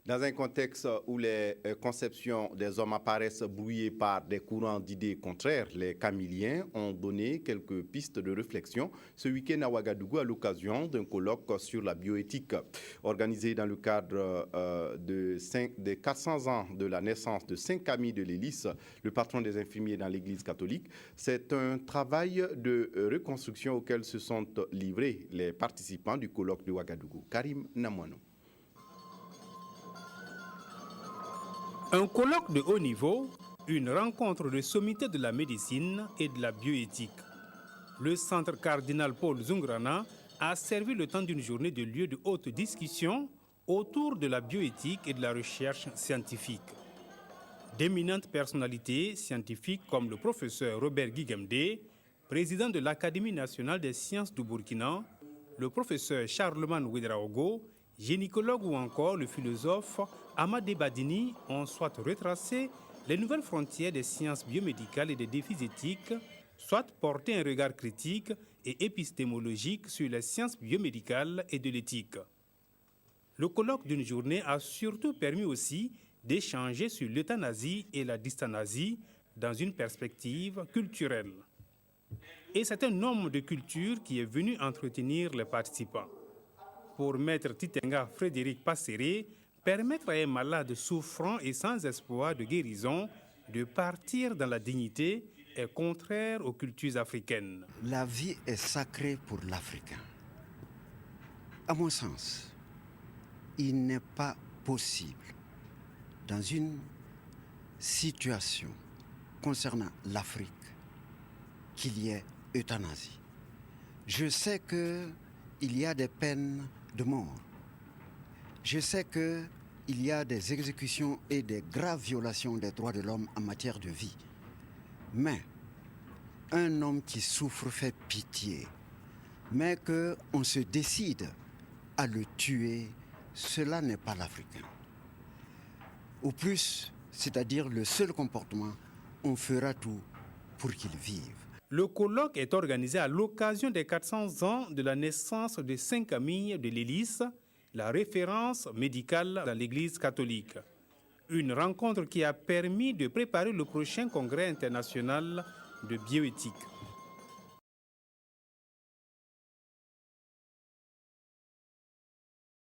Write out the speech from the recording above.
Dans un contexte où les conceptions des hommes apparaissent brouillées par des courants d'idées contraires, les Camiliens ont donné quelques pistes de réflexion ce week-end à Ouagadougou à l'occasion d'un colloque sur la bioéthique. Organisé dans le cadre des 400 ans de la naissance de Saint Camille de l'Hélice, le patron des infirmiers dans l'Église catholique, c'est un travail de reconstruction auquel se sont livrés les participants du colloque de Ouagadougou. Karim Namouano. Un colloque de haut niveau, une rencontre de sommité de la médecine et de la bioéthique. Le centre cardinal Paul Zungrana a servi le temps d'une journée de lieu de haute discussion autour de la bioéthique et de la recherche scientifique. D'éminentes personnalités scientifiques comme le professeur Robert Guigemdé, président de l'Académie nationale des sciences du Burkina, le professeur Charlemagne Ouedraogo, gynécologue ou encore le philosophe Amadé Badini ont soit retracé les nouvelles frontières des sciences biomédicales et des défis éthiques, soit porté un regard critique et épistémologique sur les sciences biomédicales et de l'éthique. Le colloque d'une journée a surtout permis aussi d'échanger sur l'euthanasie et la dysthanasie dans une perspective culturelle. Et c'est un homme de culture qui est venu entretenir les participants. Pour Maître Titenga Frédéric Passéré, permettre à un malade souffrant et sans espoir de guérison de partir dans la dignité est contraire aux cultures africaines. La vie est sacrée pour l'Africain. À mon sens, il n'est pas possible, dans une situation concernant l'Afrique, qu'il y ait euthanasie. Je sais qu'il y a des peines de mort. Je sais qu'il y a des exécutions et des graves violations des droits de l'homme en matière de vie. Mais un homme qui souffre fait pitié. Mais qu'on se décide à le tuer, cela n'est pas l'Africain. Au plus, c'est-à-dire le seul comportement, on fera tout pour qu'il vive. Le colloque est organisé à l'occasion des 400 ans de la naissance de Saint Camille de l'Hélice, la référence médicale dans l'Église catholique. Une rencontre qui a permis de préparer le prochain congrès international de bioéthique.